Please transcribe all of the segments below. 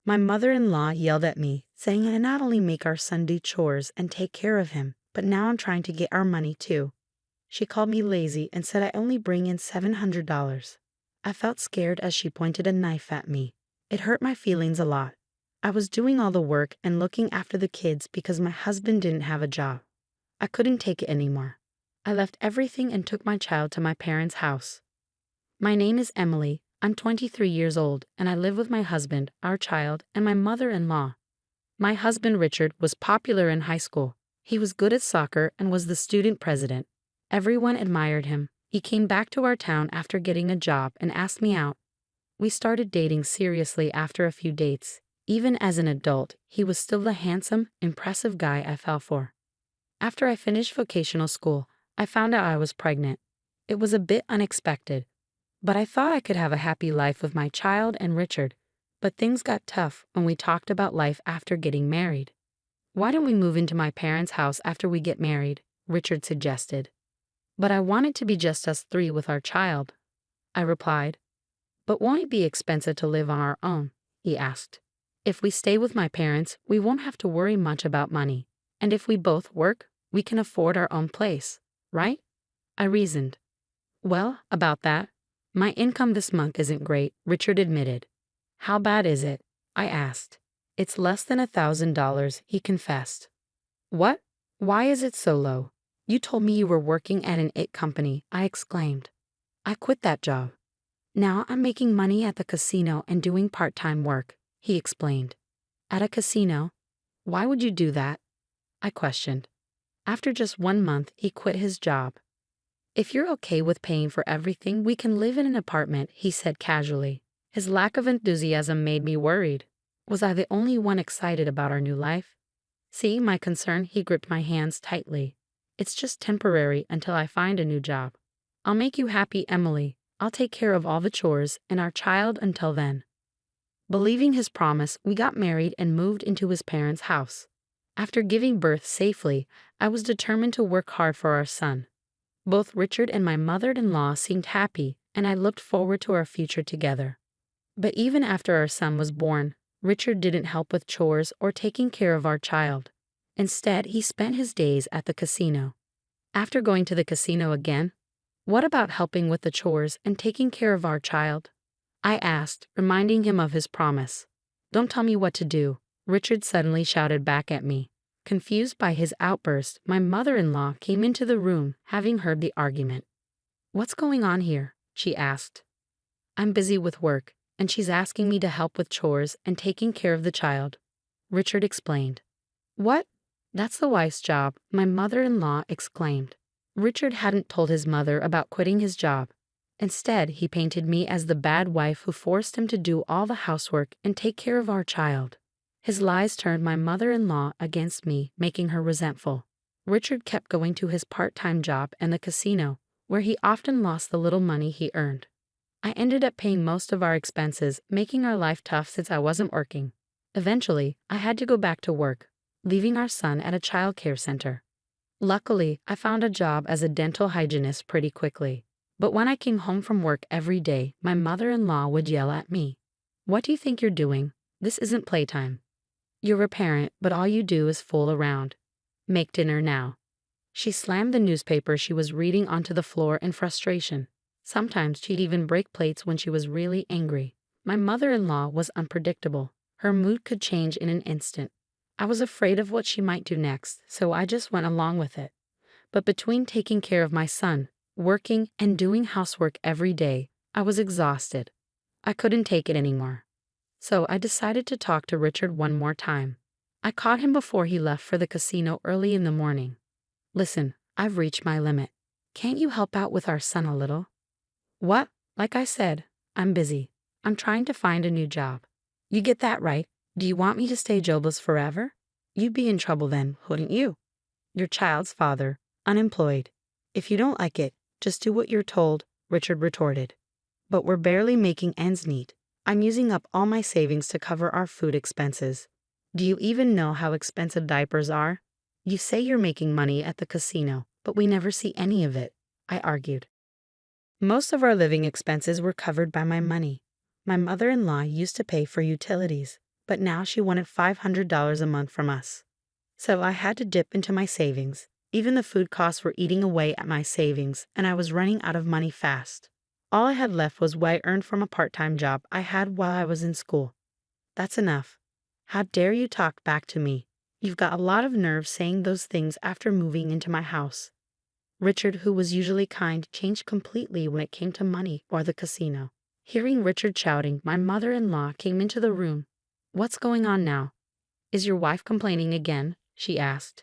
My mother-in-law yelled at me, saying I not only make our son do chores and take care of him, but now I'm trying to get our money too. She called me lazy and said I only bring in $700. I felt scared as she pointed a knife at me. It hurt my feelings a lot. I was doing all the work and looking after the kids because my husband didn't have a job. I couldn't take it anymore. I left everything and took my child to my parents' house. My name is Emily. I'm 23 years old, and I live with my husband, our child, and my mother-in-law. My husband, Richard, was popular in high school. He was good at soccer and was the student president. Everyone admired him. He came back to our town after getting a job and asked me out. We started dating seriously after a few dates. Even as an adult, he was still the handsome, impressive guy I fell for. After I finished vocational school, I found out I was pregnant. It was a bit unexpected, but I thought I could have a happy life with my child and Richard. But things got tough when we talked about life after getting married. "Why don't we move into my parents' house after we get married?" Richard suggested. "But I want it to be just us three with our child," I replied. "But won't it be expensive to live on our own?" he asked. "If we stay with my parents, we won't have to worry much about money. And if we both work, we can afford our own place, right?" I reasoned. "Well, about that. My income this month isn't great," Richard admitted. "How bad is it?" I asked. "It's less than $1,000, he confessed. "What? Why is it so low? You told me you were working at an IT company," I exclaimed. "I quit that job. Now I'm making money at the casino and doing part-time work," he explained. "At a casino? Why would you do that?" I questioned. After just 1 month, he quit his job. "If you're okay with paying for everything, we can live in an apartment," he said casually. His lack of enthusiasm made me worried. Was I the only one excited about our new life? Seeing my concern, he gripped my hands tightly. "It's just temporary until I find a new job. I'll make you happy, Emily. I'll take care of all the chores and our child until then." Believing his promise, we got married and moved into his parents' house. After giving birth safely, I was determined to work hard for our son. Both Richard and my mother-in-law seemed happy, and I looked forward to our future together. But even after our son was born, Richard didn't help with chores or taking care of our child. Instead, he spent his days at the casino. After going to the casino again, "What about helping with the chores and taking care of our child?" I asked, reminding him of his promise. "Don't tell me what to do," Richard suddenly shouted back at me. Confused by his outburst, my mother-in-law came into the room, having heard the argument. "What's going on here?" she asked. "I'm busy with work, and she's asking me to help with chores and taking care of the child," Richard explained. "What? That's the wife's job," my mother-in-law exclaimed. Richard hadn't told his mother about quitting his job. Instead, he painted me as the bad wife who forced him to do all the housework and take care of our child. His lies turned my mother-in-law against me, making her resentful. Richard kept going to his part-time job and the casino, where he often lost the little money he earned. I ended up paying most of our expenses, making our life tough since I wasn't working. Eventually, I had to go back to work, leaving our son at a child care center. Luckily, I found a job as a dental hygienist pretty quickly. But when I came home from work every day, my mother-in-law would yell at me. "What do you think you're doing? This isn't playtime. You're a parent, but all you do is fool around. Make dinner now." She slammed the newspaper she was reading onto the floor in frustration. Sometimes she'd even break plates when she was really angry. My mother-in-law was unpredictable. Her mood could change in an instant. I was afraid of what she might do next, so I just went along with it. But between taking care of my son, working, and doing housework every day, I was exhausted. I couldn't take it anymore. So I decided to talk to Richard one more time. I caught him before he left for the casino early in the morning. "Listen, I've reached my limit. Can't you help out with our son a little?" "What? Like I said, I'm busy. I'm trying to find a new job." "You get that right. Do you want me to stay jobless forever? You'd be in trouble then, wouldn't you? Your child's father, unemployed. If you don't like it, just do what you're told," Richard retorted. "But we're barely making ends meet. I'm using up all my savings to cover our food expenses. Do you even know how expensive diapers are? You say you're making money at the casino, but we never see any of it," I argued. Most of our living expenses were covered by my money. My mother-in-law used to pay for utilities, but now she wanted $500 a month from us. So I had to dip into my savings. Even the food costs were eating away at my savings, and I was running out of money fast. All I had left was what I earned from a part-time job I had while I was in school. That's enough. How dare you talk back to me? You've got a lot of nerve saying those things after moving into my house. Richard, who was usually kind, changed completely when it came to money or the casino. Hearing Richard shouting, my mother-in-law came into the room. "What's going on now? Is your wife complaining again?" she asked.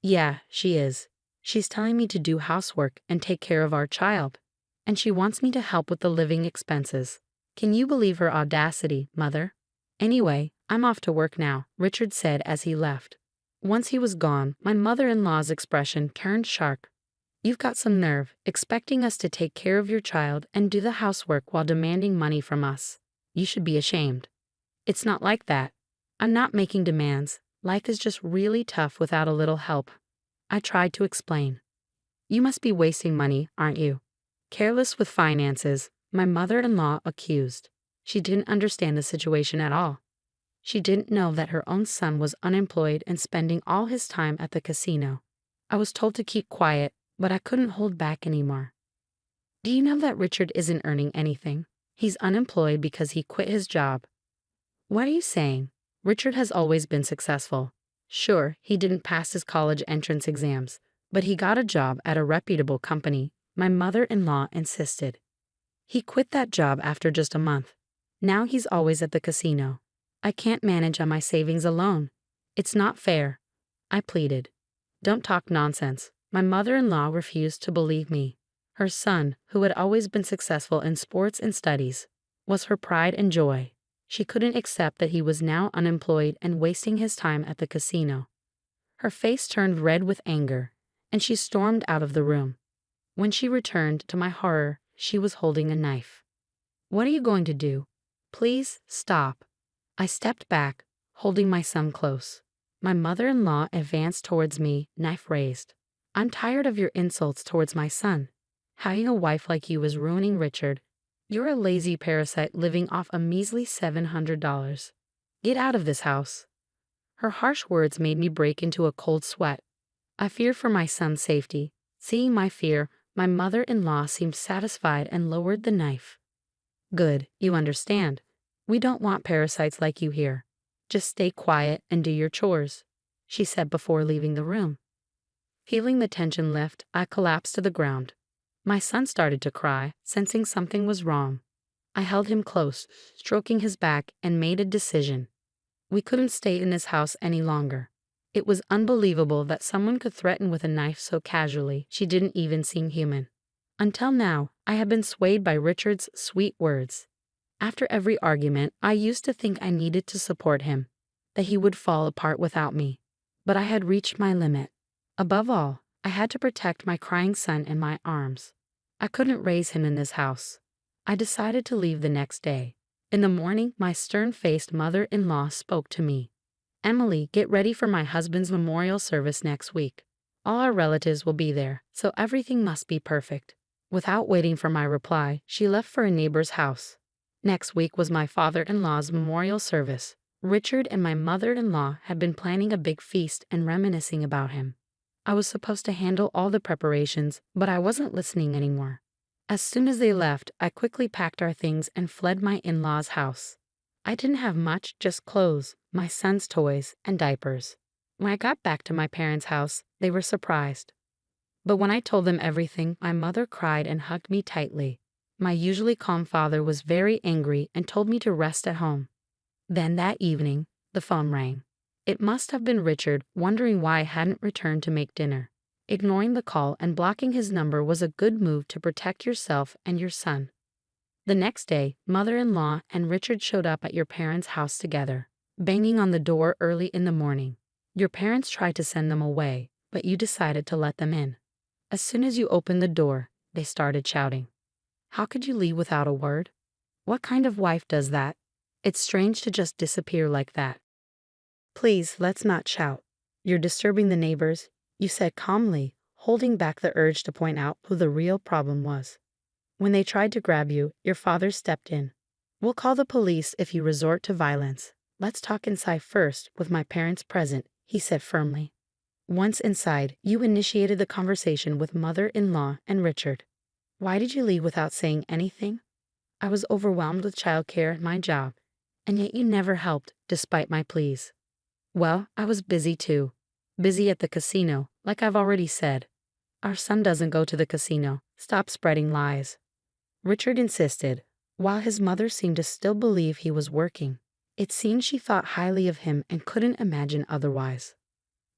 "Yeah, she is. She's telling me to do housework and take care of our child. And she wants me to help with the living expenses. Can you believe her audacity, Mother? Anyway, I'm off to work now," Richard said as he left. Once he was gone, my mother-in-law's expression turned sharp. "You've got some nerve, expecting us to take care of your child and do the housework while demanding money from us. You should be ashamed." "It's not like that. I'm not making demands. Life is just really tough without a little help," I tried to explain. "You must be wasting money, aren't you?" Careless with finances, my mother-in-law accused. She didn't understand the situation at all. She didn't know that her own son was unemployed and spending all his time at the casino. I was told to keep quiet, but I couldn't hold back anymore. "Do you know that Richard isn't earning anything? He's unemployed because he quit his job." "What are you saying? Richard has always been successful. Sure, he didn't pass his college entrance exams, but he got a job at a reputable company," my mother-in-law insisted. "He quit that job after just a month. Now he's always at the casino. I can't manage on my savings alone. It's not fair," I pleaded. "Don't talk nonsense." My mother-in-law refused to believe me. Her son, who had always been successful in sports and studies, was her pride and joy. She couldn't accept that he was now unemployed and wasting his time at the casino. Her face turned red with anger, and she stormed out of the room. When she returned, to my horror, she was holding a knife. "What are you going to do? Please stop." I stepped back, holding my son close. My mother-in-law advanced towards me, knife raised. "I'm tired of your insults towards my son. Having a wife like you is ruining Richard. You're a lazy parasite living off a measly $700. Get out of this house." Her harsh words made me break into a cold sweat. I feared for my son's safety. Seeing my fear, my mother-in-law seemed satisfied and lowered the knife. "Good, you understand. We don't want parasites like you here. Just stay quiet and do your chores," she said before leaving the room. Feeling the tension lift, I collapsed to the ground. My son started to cry, sensing something was wrong. I held him close, stroking his back, and made a decision. We couldn't stay in this house any longer. It was unbelievable that someone could threaten with a knife so casually. She didn't even seem human. Until now, I had been swayed by Richard's sweet words. After every argument, I used to think I needed to support him, that he would fall apart without me. But I had reached my limit. Above all, I had to protect my crying son in my arms. I couldn't raise him in this house. I decided to leave the next day. In the morning, my stern-faced mother-in-law spoke to me. "Emily, get ready for my husband's memorial service next week. All our relatives will be there, so everything must be perfect." Without waiting for my reply, she left for a neighbor's house. Next week was my father-in-law's memorial service. Richard and my mother-in-law had been planning a big feast and reminiscing about him. I was supposed to handle all the preparations, but I wasn't listening anymore. As soon as they left, I quickly packed our things and fled my in-laws' house. I didn't have much, just clothes, my son's toys, and diapers. When I got back to my parents' house, they were surprised. But when I told them everything, my mother cried and hugged me tightly. My usually calm father was very angry and told me to rest at home. Then that evening, the phone rang. It must have been Richard, wondering why I hadn't returned to make dinner. Ignoring the call and blocking his number was a good move to protect yourself and your son. The next day, mother-in-law and Richard showed up at your parents' house together, banging on the door early in the morning. Your parents tried to send them away, but you decided to let them in. As soon as you opened the door, they started shouting. "How could you leave without a word? What kind of wife does that? It's strange to just disappear like that." "Please, let's not shout. You're disturbing the neighbors," you said calmly, holding back the urge to point out who the real problem was. "When they tried to grab you, your father stepped in. We'll call the police if you resort to violence." Let's talk inside first, with my parents present, he said firmly. Once inside, you initiated the conversation with mother-in-law and Richard. Why did you leave without saying anything? I was overwhelmed with childcare and my job, and yet you never helped, despite my pleas. Well, I was busy too. Busy at the casino, like I've already said. Our son doesn't go to the casino. Stop spreading lies. Richard insisted, while his mother seemed to still believe he was working. It seemed she thought highly of him and couldn't imagine otherwise.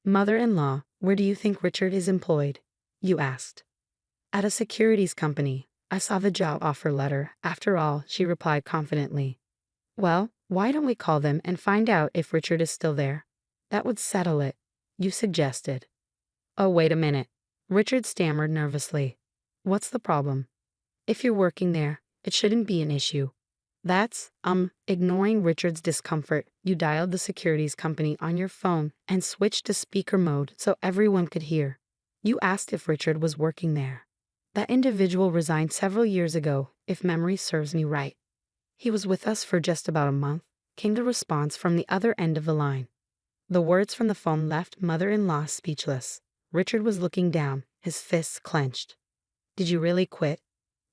Mother-in-law, where do you think Richard is employed? You asked. At a securities company. I saw the job offer letter. After all, she replied confidently. Well, why don't we call them and find out if Richard is still there? That would settle it, you suggested. Oh, wait a minute. Richard stammered nervously. What's the problem? If you're working there, it shouldn't be an issue. That's, ignoring Richard's discomfort, you dialed the securities company on your phone and switched to speaker mode so everyone could hear. You asked if Richard was working there. That individual resigned several years ago, if memory serves me right. He was with us for just about a month, came the response from the other end of the line. The words from the phone left mother-in-law speechless. Richard was looking down, his fists clenched. Did you really quit?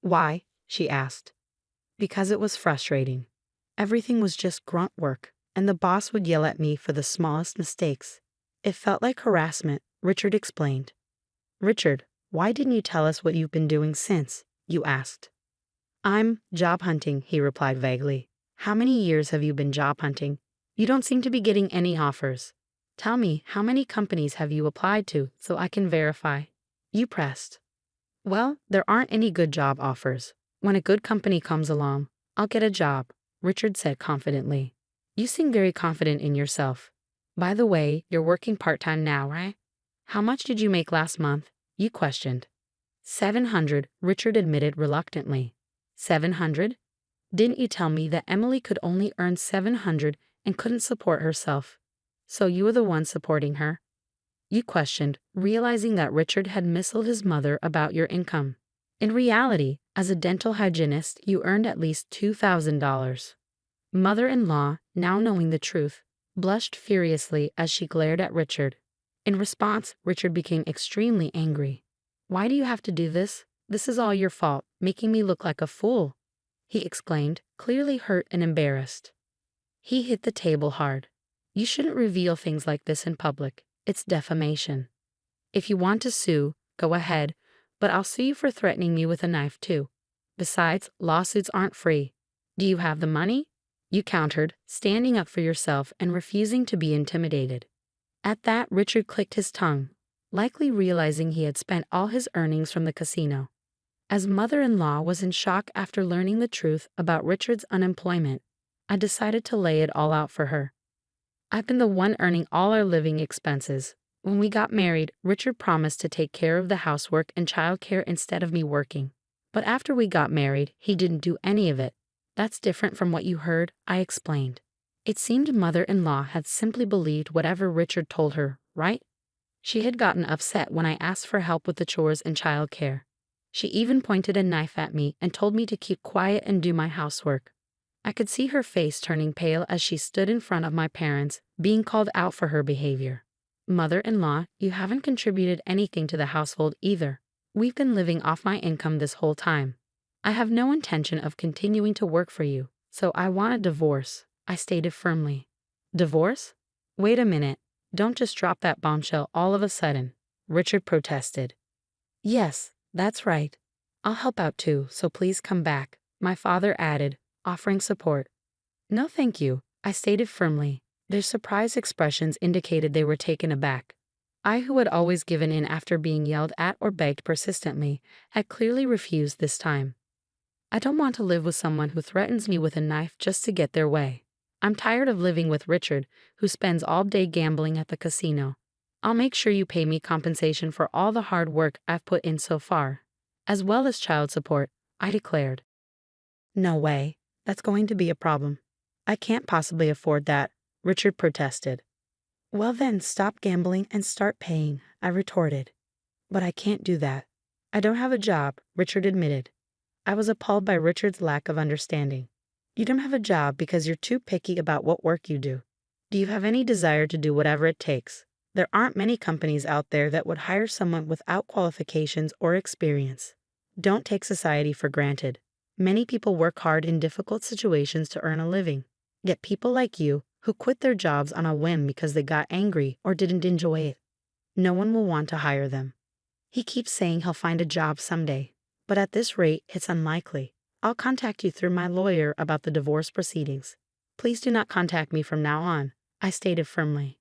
Why? She asked. Because it was frustrating. Everything was just grunt work, and the boss would yell at me for the smallest mistakes. It felt like harassment, Richard explained. Richard, why didn't you tell us what you've been doing since? You asked. I'm job hunting, he replied vaguely. How many years have you been job hunting? You don't seem to be getting any offers. Tell me, how many companies have you applied to so I can verify? You pressed. Well, there aren't any good job offers. When a good company comes along, I'll get a job, Richard said confidently. You seem very confident in yourself. By the way, you're working part-time now, right? How much did you make last month? You questioned. 700, Richard admitted reluctantly. 700? Didn't you tell me that Emily could only earn 700 and couldn't support herself? So you were the one supporting her? You questioned, realizing that Richard had misled his mother about your income. In reality, as a dental hygienist, you earned at least $2,000. Mother-in-law, now knowing the truth, blushed furiously as she glared at Richard. In response, Richard became extremely angry. Why do you have to do this? This is all your fault, making me look like a fool, he exclaimed, clearly hurt and embarrassed. He hit the table hard. You shouldn't reveal things like this in public. It's defamation. If you want to sue, go ahead, but I'll sue you for threatening me with a knife too. Besides, lawsuits aren't free. Do you have the money? You countered, standing up for yourself and refusing to be intimidated. At that, Richard clicked his tongue, likely realizing he had spent all his earnings from the casino. As mother-in-law was in shock after learning the truth about Richard's unemployment, I decided to lay it all out for her. I've been the one earning all our living expenses. When we got married, Richard promised to take care of the housework and childcare instead of me working. But after we got married, he didn't do any of it. That's different from what you heard, I explained. It seemed mother-in-law had simply believed whatever Richard told her, right? She had gotten upset when I asked for help with the chores and childcare. She even pointed a knife at me and told me to keep quiet and do my housework. I could see her face turning pale as she stood in front of my parents, being called out for her behavior. Mother-in-law, you haven't contributed anything to the household either. We've been living off my income this whole time. I have no intention of continuing to work for you, so I want a divorce, I stated firmly. Divorce? Wait a minute. Don't just drop that bombshell all of a sudden, Richard protested. Yes, that's right. I'll help out too, so please come back, my father added, offering support. No thank you, I stated firmly. Their surprised expressions indicated they were taken aback. I, who had always given in after being yelled at or begged persistently, had clearly refused this time. I don't want to live with someone who threatens me with a knife just to get their way. I'm tired of living with Richard, who spends all day gambling at the casino. I'll make sure you pay me compensation for all the hard work I've put in so far, as well as child support, I declared. No way. That's going to be a problem. I can't possibly afford that, Richard protested. Well then, stop gambling and start paying, I retorted. But I can't do that. I don't have a job, Richard admitted. I was appalled by Richard's lack of understanding. You don't have a job because you're too picky about what work you do. Do you have any desire to do whatever it takes? There aren't many companies out there that would hire someone without qualifications or experience. Don't take society for granted. Many people work hard in difficult situations to earn a living. Yet people like you, who quit their jobs on a whim because they got angry or didn't enjoy it, no one will want to hire them. He keeps saying he'll find a job someday, but at this rate, it's unlikely. I'll contact you through my lawyer about the divorce proceedings. Please do not contact me from now on, I stated firmly.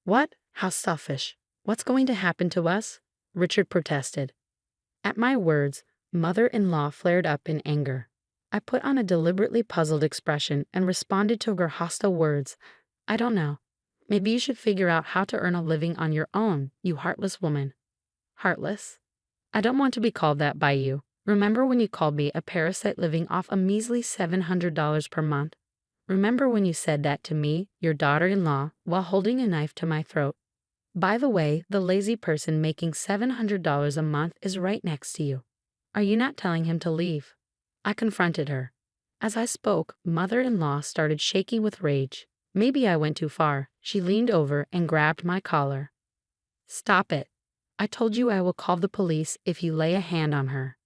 What? How selfish. What's going to happen to us? Richard protested. At my words, mother-in-law flared up in anger. I put on a deliberately puzzled expression and responded to her hostile words. I don't know. Maybe you should figure out how to earn a living on your own, you heartless woman. Heartless? I don't want to be called that by you. Remember when you called me a parasite living off a measly $700 per month? Remember when you said that to me, your daughter-in-law, while holding a knife to my throat? By the way, the lazy person making $700 a month is right next to you. Are you not telling him to leave? I confronted her. As I spoke, mother-in-law started shaking with rage. Maybe I went too far. She leaned over and grabbed my collar. Stop it. I told you I will call the police if you lay a hand on her.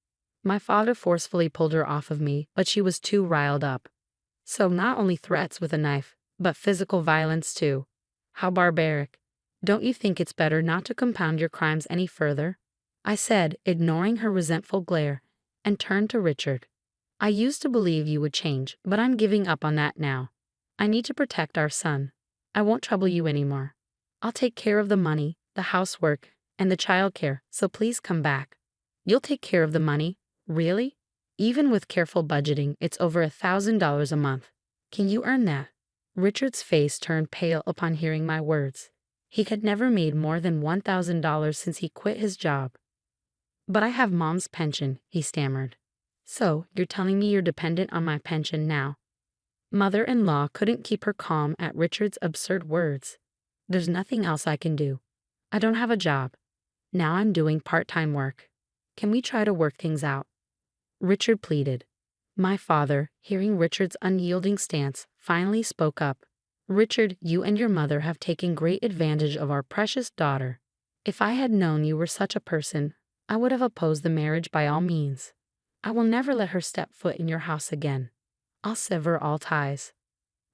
My father forcefully pulled her off of me, but she was too riled up. So not only threats with a knife, but physical violence too. How barbaric. Don't you think it's better not to compound your crimes any further? I said, ignoring her resentful glare, and turned to Richard. I used to believe you would change, but I'm giving up on that now. I need to protect our son. I won't trouble you anymore. I'll take care of the money, the housework, and the childcare, so please come back. You'll take care of the money? Really? Even with careful budgeting, it's over $1,000 a month. Can you earn that? Richard's face turned pale upon hearing my words. He had never made more than $1,000 since he quit his job. But I have Mom's pension, he stammered. So, you're telling me you're dependent on my pension now? Mother-in-law couldn't keep her calm at Richard's absurd words. There's nothing else I can do. I don't have a job. Now I'm doing part-time work. Can we try to work things out? Richard pleaded. My father, hearing Richard's unyielding stance, finally spoke up. Richard, you and your mother have taken great advantage of our precious daughter. If I had known you were such a person, I would have opposed the marriage by all means. I will never let her step foot in your house again. I'll sever all ties.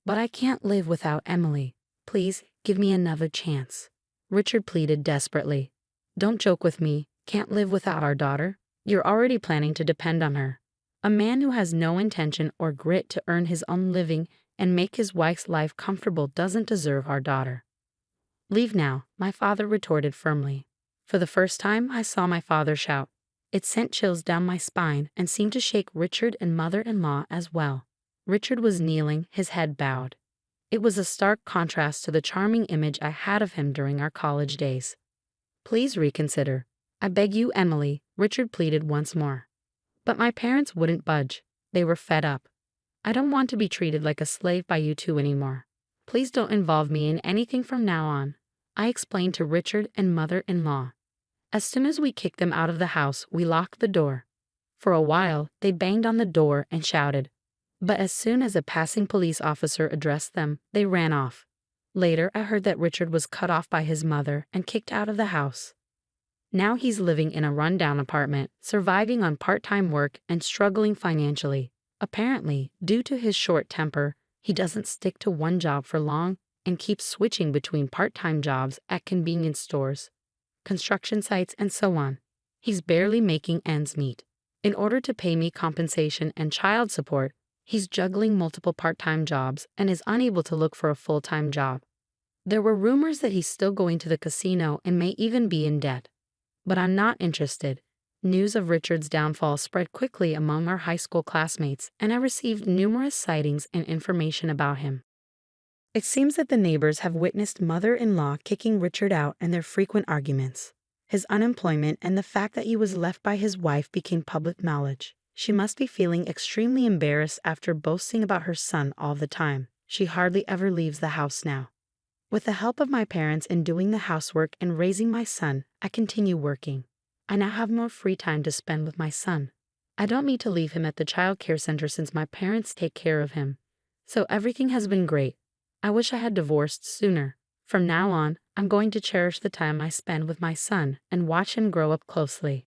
But I can't live without Emily. Please, give me another chance. Richard pleaded desperately. Don't joke with me. Can't live without our daughter? You're already planning to depend on her. A man who has no intention or grit to earn his own living and make his wife's life comfortable doesn't deserve our daughter. Leave now, my father retorted firmly. For the first time, I saw my father shout. It sent chills down my spine and seemed to shake Richard and mother-in-law as well. Richard was kneeling, his head bowed. It was a stark contrast to the charming image I had of him during our college days. Please reconsider. I beg you, Emily, Richard pleaded once more. But my parents wouldn't budge. They were fed up. I don't want to be treated like a slave by you two anymore. Please don't involve me in anything from now on, I explained to Richard and mother-in-law. As soon as we kicked them out of the house, we locked the door. For a while, they banged on the door and shouted. But as soon as a passing police officer addressed them, they ran off. Later, I heard that Richard was cut off by his mother and kicked out of the house. Now he's living in a rundown apartment, surviving on part-time work and struggling financially. Apparently, due to his short temper, he doesn't stick to one job for long and keeps switching between part-time jobs at convenience stores, construction sites, and so on. He's barely making ends meet. In order to pay me compensation and child support, he's juggling multiple part-time jobs and is unable to look for a full-time job. There were rumors that he's still going to the casino and may even be in debt. But I'm not interested. News of Richard's downfall spread quickly among our high school classmates, and I received numerous sightings and information about him. It seems that the neighbors have witnessed mother-in-law kicking Richard out and their frequent arguments. His unemployment and the fact that he was left by his wife became public knowledge. She must be feeling extremely embarrassed after boasting about her son all the time. She hardly ever leaves the house now. With the help of my parents in doing the housework and raising my son, I continue working. I now have more free time to spend with my son. I don't need to leave him at the child care center since my parents take care of him. So everything has been great. I wish I had divorced sooner. From now on, I'm going to cherish the time I spend with my son and watch him grow up closely.